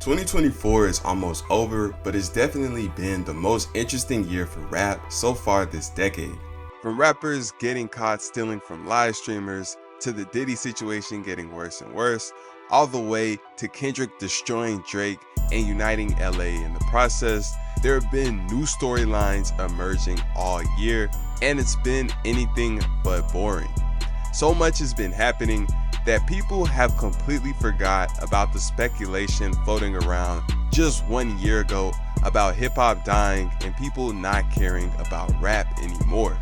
2024 is almost over, but it's definitely been the most interesting year for rap so far this decade. From rappers getting caught stealing from live streamers, to the Diddy situation getting worse and worse, all the way to Kendrick destroying Drake and uniting LA in the process, there have been new storylines emerging all year, and it's been anything but boring. So much has been happening that people have completely forgot about the speculation floating around just 1 year ago about hip-hop dying and people not caring about rap anymore.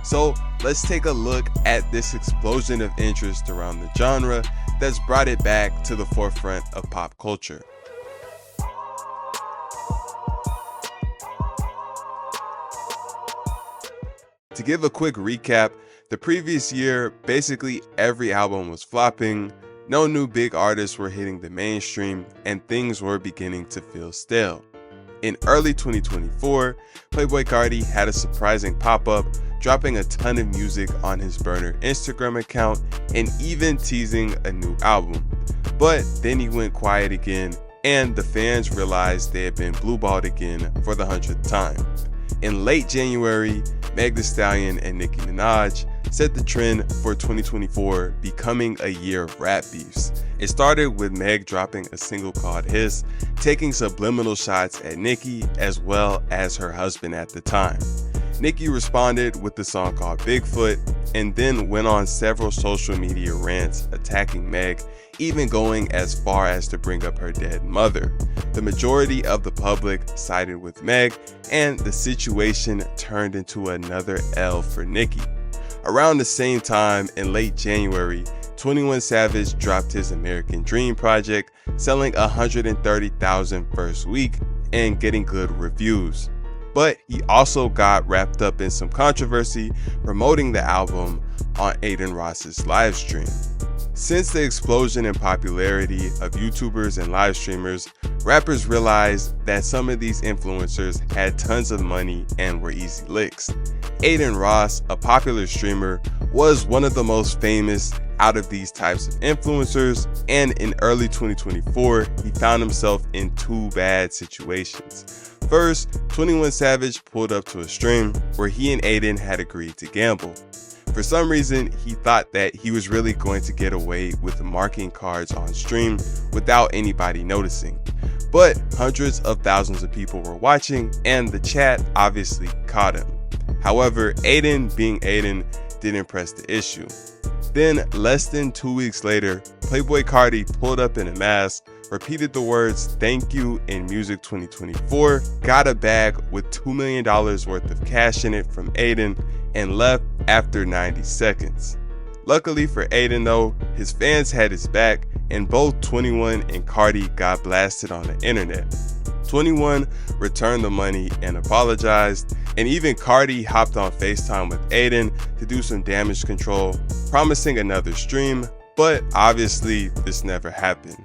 So let's take a look at this explosion of interest around the genre that's brought it back to the forefront of pop culture. To give a quick recap, the previous year, basically every album was flopping, no new big artists were hitting the mainstream, and things were beginning to feel stale. In early 2024, Playboi Carti had a surprising pop-up, dropping a ton of music on his burner Instagram account and even teasing a new album. But then he went quiet again, and the fans realized they had been blueballed again for the 100th time. In late January, Meg Thee Stallion and Nicki Minaj set the trend for 2024, becoming a year of rap beefs. It started with Meg dropping a single called Hiss, taking subliminal shots at Nicki as well as her husband at the time. Nicki responded with the song called Bigfoot and then went on several social media rants attacking Meg, even going as far as to bring up her dead mother. The majority of the public sided with Meg, and the situation turned into another L for Nicki. Around the same time, in late January, 21 Savage dropped his American Dream project, selling 130,000 first week and getting good reviews. But he also got wrapped up in some controversy promoting the album on Adin Ross's live stream. Since the explosion in popularity of YouTubers and live streamers, rappers realized that some of these influencers had tons of money and were easy licks. Adin Ross, a popular streamer, was one of the most famous out of these types of influencers, and in early 2024, he found himself in two bad situations. First, 21 Savage pulled up to a stream where he and Adin had agreed to gamble. For some reason, he thought that he was really going to get away with marking cards on stream without anybody noticing. But hundreds of thousands of people were watching, and the chat obviously caught him. However, Adin, being Adin, didn't press the issue. Then, less than 2 weeks later, Playboi Carti pulled up in a mask, repeated the words "thank you" in Music 2024, got a bag with $2 million worth of cash in it from Adin, and left after 90 seconds. Luckily for Adin though, his fans had his back, and both 21 and Carti got blasted on the internet. 21 returned the money and apologized, and even Carti hopped on FaceTime with Adin to do some damage control, promising another stream, but obviously this never happened.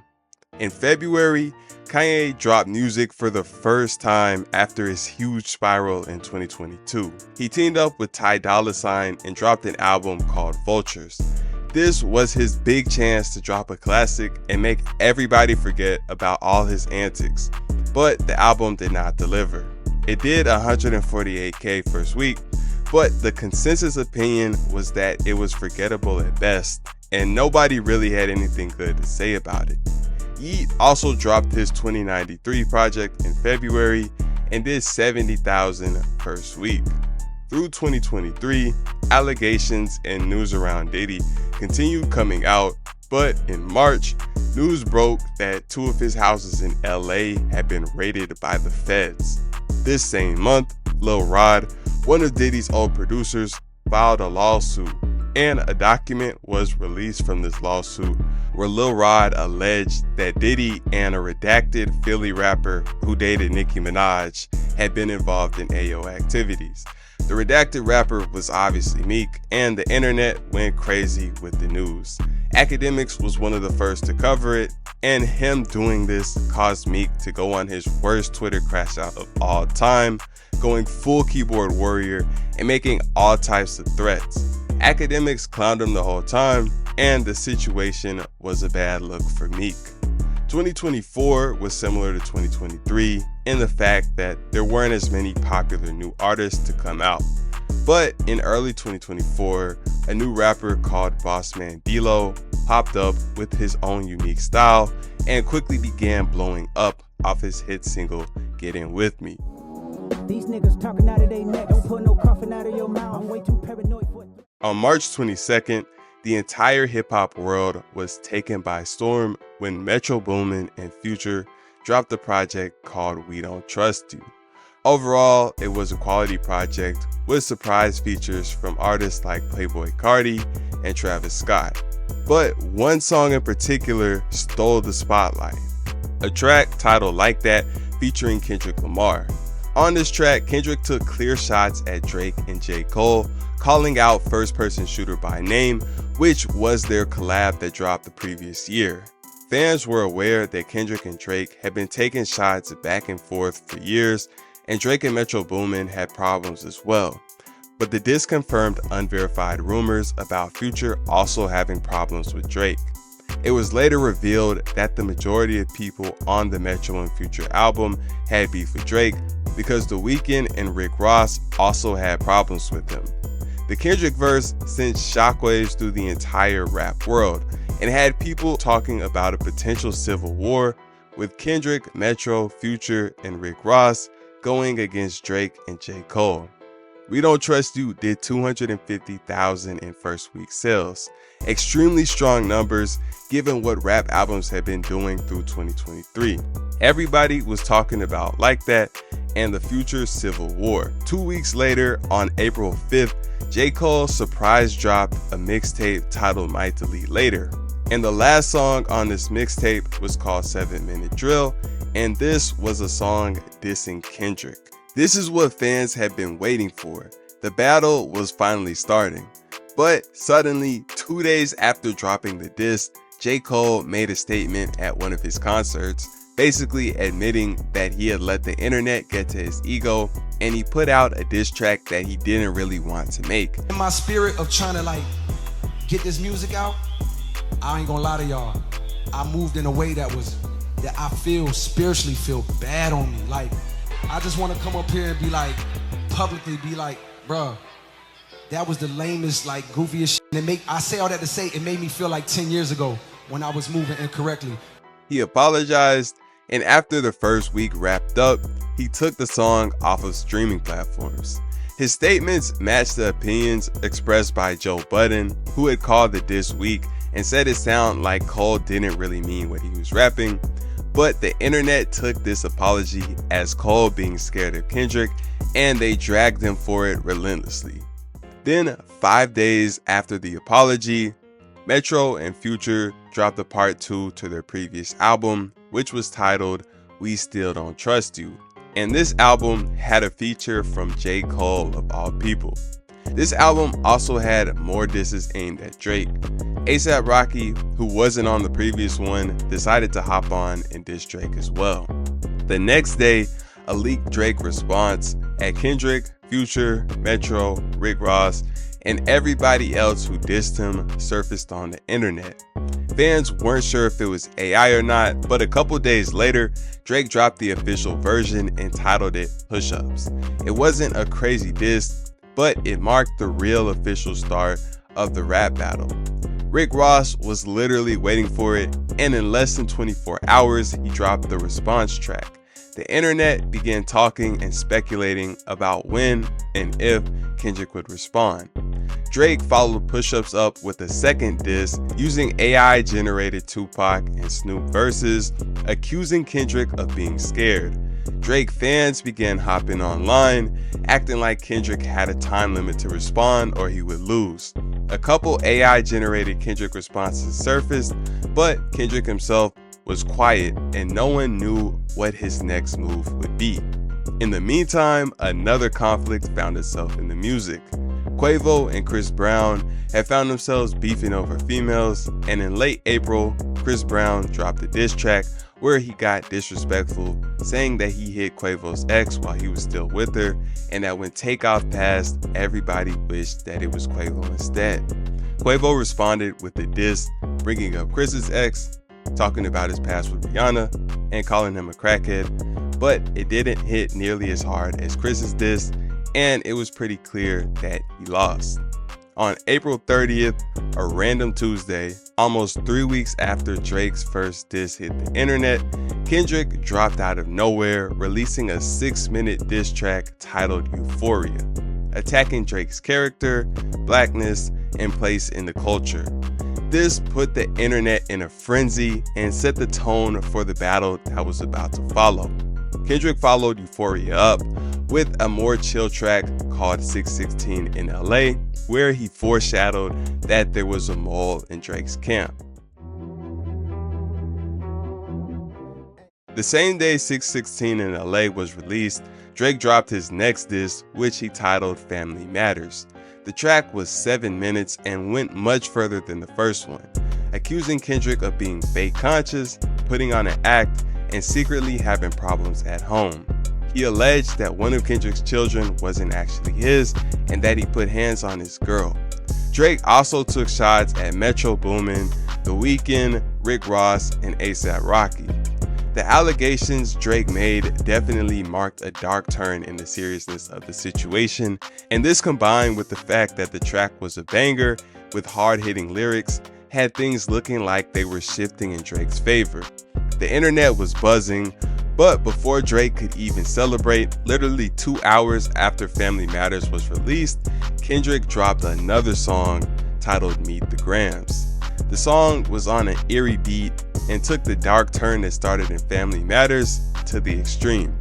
In February, Kanye dropped music for the first time after his huge spiral in 2022. He teamed up with Ty Dolla $ign and dropped an album called Vultures. This was his big chance to drop a classic and make everybody forget about all his antics. But the album did not deliver. It did 148K first week, but the consensus opinion was that it was forgettable at best, and nobody really had anything good to say about it. Yeat also dropped his 2093 project in February and did 70,000 first week. Through 2023, allegations and news around Diddy continued coming out, but in March, news broke that two of his houses in LA had been raided by the feds. This same month, Lil Rod, one of Diddy's old producers, filed a lawsuit, and a document was released from this lawsuit where Lil Rod alleged that Diddy and a redacted Philly rapper who dated Nicki Minaj had been involved in AO activities. The redacted rapper was obviously Meek, and the internet went crazy with the news. Academics was one of the first to cover it, and him doing this caused Meek to go on his worst Twitter crash out of all time, going full keyboard warrior and making all types of threats. Academics clowned him the whole time, and the situation was a bad look for Meek. 2024 was similar to 2023 in the fact that there weren't as many popular new artists to come out. But in early 2024, a new rapper called Bossman D-Lo popped up with his own unique style and quickly began blowing up off his hit single, Get In With Me. These niggas talking out of their neck, don't put no coughing out of your mouth. I'm way too paranoid for it. On March 22nd, the entire hip-hop world was taken by storm when Metro Boomin and Future dropped a project called We Don't Trust You. Overall, it was a quality project with surprise features from artists like Playboi Carti and Travis Scott. But one song in particular stole the spotlight, a track titled Like That featuring Kendrick Lamar. On this track, Kendrick took clear shots at Drake and J. Cole, calling out First Person Shooter by name, which was their collab that dropped the previous year. Fans were aware that Kendrick and Drake had been taking shots back and forth for years, and Drake and Metro Boomin had problems as well. But the diss confirmed unverified rumors about Future also having problems with Drake. It was later revealed that the majority of people on the Metro and Future album had beef with Drake because The Weeknd and Rick Ross also had problems with him. The Kendrick verse sent shockwaves through the entire rap world and had people talking about a potential civil war with Kendrick, Metro, Future, and Rick Ross going against Drake and J. Cole. We Don't Trust You did 250,000 in first week sales. Extremely strong numbers given what rap albums had been doing through 2023. Everybody was talking about Like That and the Future Civil War. 2 weeks later, on April 5th, J. Cole surprise dropped a mixtape titled Might Delete Later. And the last song on this mixtape was called 7 Minute Drill, and this was a song dissing Kendrick. This is what fans had been waiting for. The battle was finally starting. But suddenly, 2 days after dropping the diss, J. Cole made a statement at one of his concerts, basically admitting that he had let the internet get to his ego, and he put out a diss track that he didn't really want to make. In my spirit of trying to get this music out, I ain't gonna lie to y'all, I moved in a way that I spiritually feel bad on me. I just wanna come up here and be publicly be like, bruh, that was the lamest, goofiest shit. And I say all that to say it made me feel like 10 years ago when I was moving incorrectly. He apologized, and after the first week wrapped up, he took the song off of streaming platforms. His statements matched the opinions expressed by Joe Budden, who had called the diss weak and said it sounded like Cole didn't really mean what he was rapping. But the internet took this apology as Cole being scared of Kendrick, and they dragged him for it relentlessly. Then, 5 days after the apology, Metro and Future dropped a part 2 to their previous album, which was titled We Still Don't Trust You. And this album had a feature from J. Cole of all people. This album also had more disses aimed at Drake. A$AP Rocky, who wasn't on the previous one, decided to hop on and diss Drake as well. The next day, a leaked Drake response at Kendrick, Future, Metro, Rick Ross, and everybody else who dissed him surfaced on the internet. Fans weren't sure if it was AI or not, but a couple days later, Drake dropped the official version and titled it Push-Ups. It wasn't a crazy diss, but it marked the real official start of the rap battle. Rick Ross was literally waiting for it, and in less than 24 hours, he dropped the response track. The internet began talking and speculating about when and if Kendrick would respond. Drake followed Push-Ups up with a second diss using AI-generated Tupac and Snoop verses, accusing Kendrick of being scared. Drake fans began hopping online, acting like Kendrick had a time limit to respond or he would lose. A couple AI-generated Kendrick responses surfaced, but Kendrick himself was quiet and no one knew what his next move would be. In the meantime, another conflict found itself in the music. Quavo and Chris Brown had found themselves beefing over females, and in late April, Chris Brown dropped a diss track where he got disrespectful, saying that he hit Quavo's ex while he was still with her, and that when Takeoff passed, everybody wished that it was Quavo instead. Quavo responded with a diss, bringing up Chris's ex, talking about his past with Rihanna and calling him a crackhead, but it didn't hit nearly as hard as Chris's diss, and it was pretty clear that he lost. On April 30th, a random Tuesday, almost 3 weeks after Drake's first diss hit the internet, Kendrick dropped out of nowhere, releasing a 6-minute diss track titled Euphoria, attacking Drake's character, blackness, and place in the culture. This put the internet in a frenzy and set the tone for the battle that was about to follow. Kendrick followed Euphoria up with a more chill track called 616 in LA, where he foreshadowed that there was a mole in Drake's camp. The same day 616 in LA was released, Drake dropped his next diss, which he titled Family Matters. The track was 7 minutes and went much further than the first one, accusing Kendrick of being fake conscious, putting on an act, and secretly having problems at home. He alleged that one of Kendrick's children wasn't actually his and that he put hands on his girl. Drake also took shots at Metro Boomin, The Weeknd, Rick Ross, and A$AP Rocky. The allegations Drake made definitely marked a dark turn in the seriousness of the situation, and this combined with the fact that the track was a banger with hard-hitting lyrics had things looking like they were shifting in Drake's favor. The internet was buzzing, but before Drake could even celebrate, literally 2 hours after Family Matters was released, Kendrick dropped another song titled Meet the Grams. The song was on an eerie beat and took the dark turn that started in Family Matters to the extreme.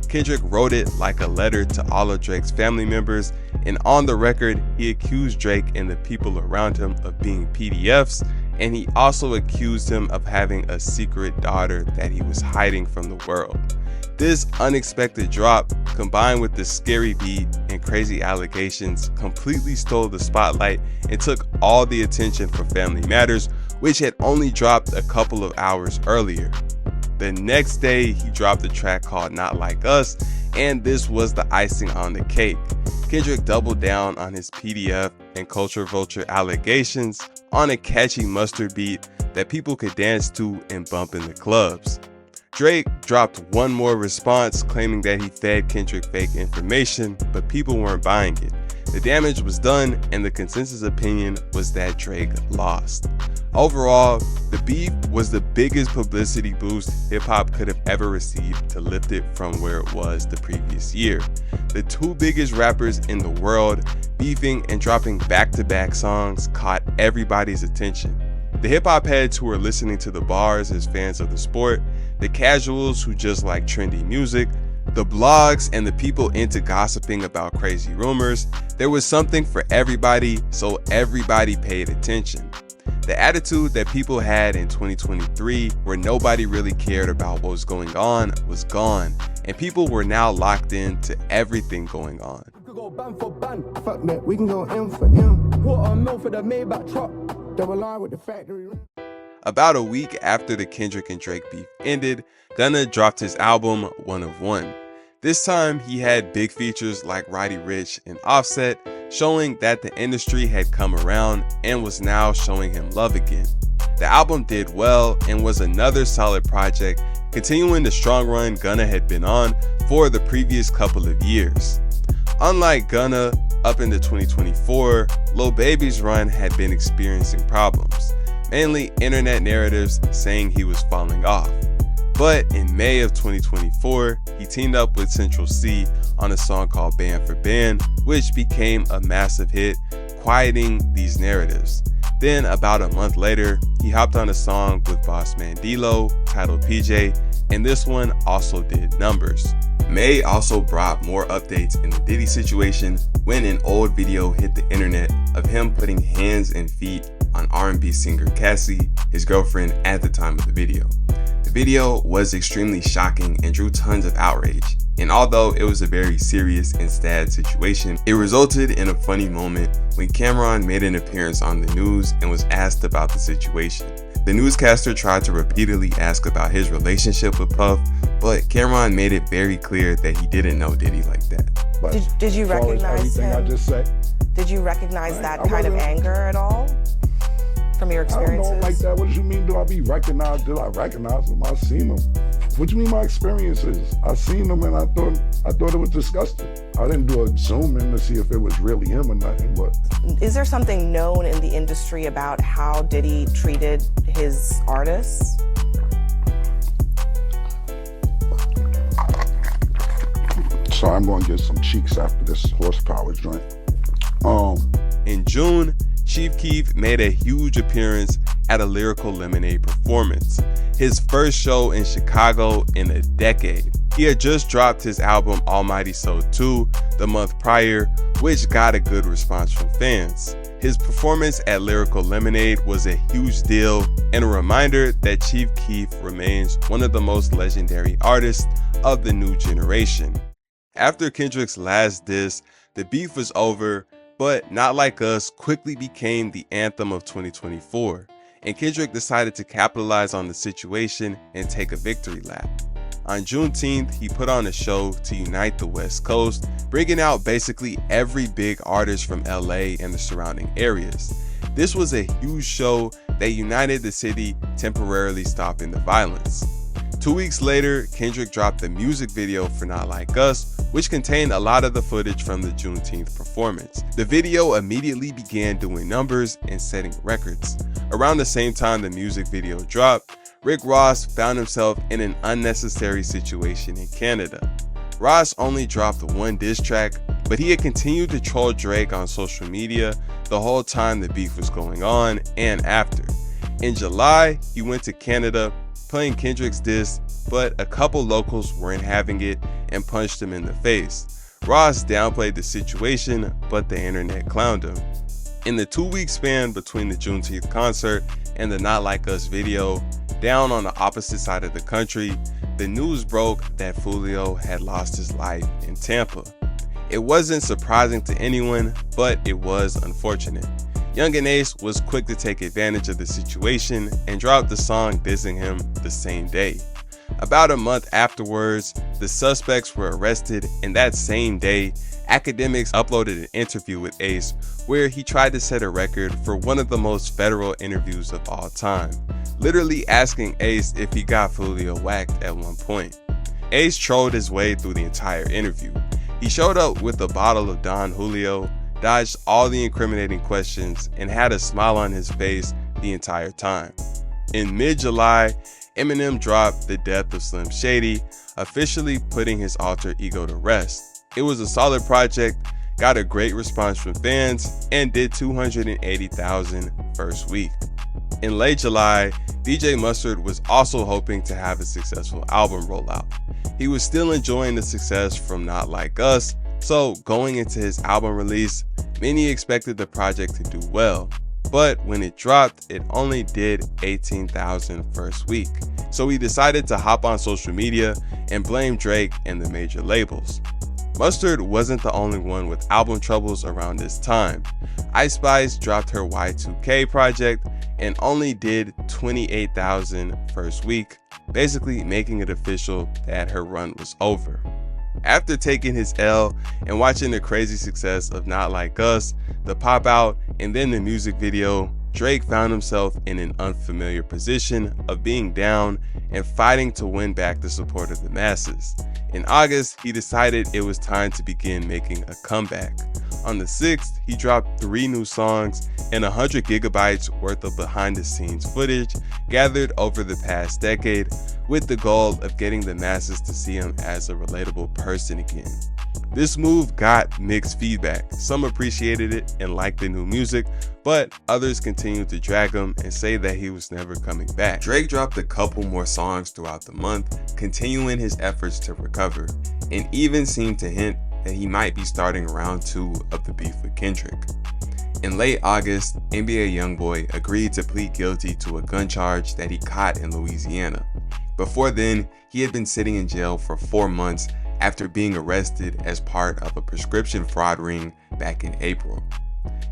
Kendrick wrote it like a letter to all of Drake's family members, and on the record, he accused Drake and the people around him of being PDFs, and he also accused him of having a secret daughter that he was hiding from the world. This unexpected drop, combined with the scary beat and crazy allegations, completely stole the spotlight and took all the attention from Family Matters, which had only dropped a couple of hours earlier. The next day, he dropped a track called Not Like Us, and this was the icing on the cake. Kendrick doubled down on his PDF and Culture Vulture allegations on a catchy mustard beat that people could dance to and bump in the clubs. Drake dropped one more response claiming that he fed Kendrick fake information, but people weren't buying it. The damage was done, and the consensus opinion was that Drake lost. Overall, the beef was the biggest publicity boost hip-hop could have ever received to lift it from where it was the previous year. The two biggest rappers in the world beefing and dropping back-to-back songs caught everybody's attention. The hip-hop heads who were listening to the bars as fans of the sport, the casuals who just like trendy music, the blogs, and the people into gossiping about crazy rumors. There was something for everybody, so everybody paid attention. The attitude that people had in 2023, where nobody really cared about what was going on, was gone, and people were now locked in to everything going on. We could go band for band, fuck that, we can go M for M. Quarter mil for the Maybach truck, double R with the factory. About a week after the Kendrick and Drake beef ended, Gunna dropped his album One of One. This time he had big features like Roddy Ricch and Offset, showing that the industry had come around and was now showing him love again. The album did well and was another solid project, continuing the strong run Gunna had been on for the previous couple of years. Unlike Gunna, up into 2024, Lil Baby's run had been experiencing problems, mainly internet narratives saying he was falling off. But in May of 2024, he teamed up with Central C on a song called Band for Band, which became a massive hit, quieting these narratives. Then about a month later, he hopped on a song with Bossman D-Lo titled PJ, and this one also did numbers. May also brought more updates in the Diddy situation when an old video hit the internet of him putting hands and feet on R&B singer Cassie, his girlfriend at the time of the video. The video was extremely shocking and drew tons of outrage, and although it was a very serious and sad situation, it resulted in a funny moment when Cameron made an appearance on the news and was asked about the situation. The newscaster tried to repeatedly ask about his relationship with Puff, but Cameron made it very clear that he didn't know Diddy like that. But did you recognize him? I just said, Did you recognize that kind of anger at all? from your I don't experiences? know him like that. What do you mean, do I be recognized? Did I recognize him? I seen him. What do you mean my experiences? I seen him and I thought it was disgusting. I didn't do a zoom in to see if it was really him or nothing, but. Is there something known in the industry about how Diddy treated his artists? So I'm gonna get some cheeks after this horsepower joint. In June, Chief Keef made a huge appearance at a Lyrical Lemonade performance, his first show in Chicago in a decade. He had just dropped his album Almighty So 2 the month prior, which got a good response from fans. His performance at Lyrical Lemonade was a huge deal and a reminder that Chief Keef remains one of the most legendary artists of the new generation. After Kendrick's last diss, the beef was over, but Not Like Us quickly became the anthem of 2024, and Kendrick decided to capitalize on the situation and take a victory lap. On Juneteenth, he put on a show to unite the West Coast, bringing out basically every big artist from LA and the surrounding areas. This was a huge show that united the city, temporarily stopping the violence. 2 weeks later, Kendrick dropped the music video for Not Like Us, which contained a lot of the footage from the Juneteenth performance. The video immediately began doing numbers and setting records. Around the same time the music video dropped, Rick Ross found himself in an unnecessary situation in Canada. Ross only dropped one diss track, but he had continued to troll Drake on social media the whole time the beef was going on and after. In July, he went to Canada, playing Kendrick's diss, but a couple locals weren't having it and punched him in the face. Ross downplayed the situation, but the internet clowned him. In the 2-week span between the Juneteenth concert and the Not Like Us video, down on the opposite side of the country, the news broke that Foolio had lost his life in Tampa. It wasn't surprising to anyone, but it was unfortunate. Young and Ace was quick to take advantage of the situation and dropped the song dissing him the same day. About a month afterwards, the suspects were arrested, and that same day, Academics uploaded an interview with Ace where he tried to set a record for one of the most federal interviews of all time, literally asking Ace if he got Foolio whacked at one point. Ace trolled his way through the entire interview. He showed up with a bottle of Don Julio, dodged all the incriminating questions, and had a smile on his face the entire time. In mid-July, Eminem dropped The Death of Slim Shady, officially putting his alter ego to rest. It was a solid project, got a great response from fans, and did 280,000 first week. In late July, DJ Mustard was also hoping to have a successful album rollout. He was still enjoying the success from Not Like Us, so going into his album release, many expected the project to do well. But when it dropped, it only did 18,000 first week. So he decided to hop on social media and blame Drake and the major labels. Mustard wasn't the only one with album troubles around this time. Ice Spice dropped her Y2K project and only did 28,000 first week, basically making it official that her run was over. After taking his L and watching the crazy success of Not Like Us, the popout, and then the music video, Drake found himself in an unfamiliar position of being down and fighting to win back the support of the masses. In August, he decided it was time to begin making a comeback. On the 6th, he dropped 3 new songs and 100 gigabytes worth of behind-the-scenes footage gathered over the past decade, with the goal of getting the masses to see him as a relatable person again. This move got mixed feedback. Some appreciated it and liked the new music, but others continued to drag him and say that he was never coming back. Drake dropped a couple more songs throughout the month, continuing his efforts to recover, and even seemed to hint that he might be starting round 2 of the beef with Kendrick. In late August, NBA YoungBoy agreed to plead guilty to a gun charge that he caught in Louisiana. Before then, he had been sitting in jail for 4 months after being arrested as part of a prescription fraud ring back in April.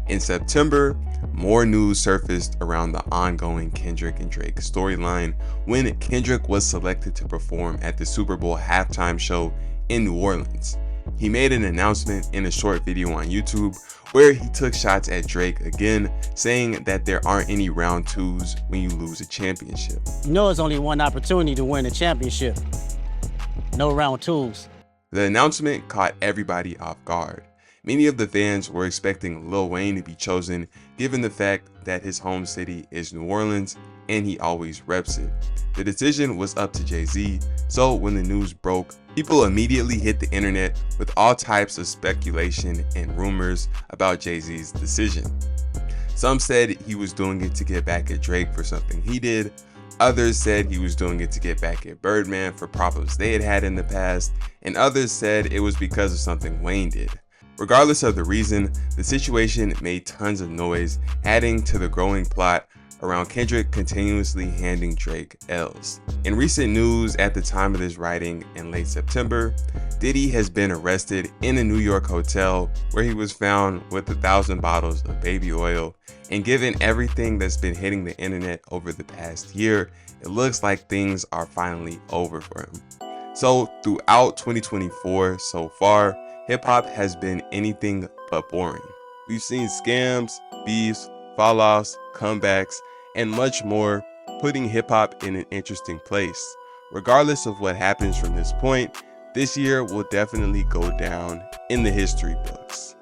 In September, more news surfaced around the ongoing Kendrick and Drake storyline when Kendrick was selected to perform at the Super Bowl halftime show in New Orleans. He made an announcement in a short video on YouTube where he took shots at Drake again, saying that there aren't any round twos when you lose a championship. You know, it's only one opportunity to win a championship. No round twos. The announcement caught everybody off guard. Many of the fans were expecting Lil Wayne to be chosen, given the fact that his home city is New Orleans and he always reps it. The decision was up to Jay-Z, so when the news broke, people immediately hit the internet with all types of speculation and rumors about Jay-Z's decision. Some said he was doing it to get back at Drake for something he did. Others said he was doing it to get back at Birdman for problems they had had in the past, and others said it was because of something Wayne did. Regardless of the reason, the situation made tons of noise, adding to the growing plot around Kendrick continuously handing Drake L's. In recent news at the time of this writing in late September, Diddy has been arrested in a New York hotel where he was found with 1,000 bottles of baby oil, and given everything that's been hitting the internet over the past year, it looks like things are finally over for him. So throughout 2024 so far, hip-hop has been anything but boring. We've seen scams, beefs, fall-offs, comebacks, and much more, putting hip-hop in an interesting place. Regardless of what happens from this point, this year will definitely go down in the history books.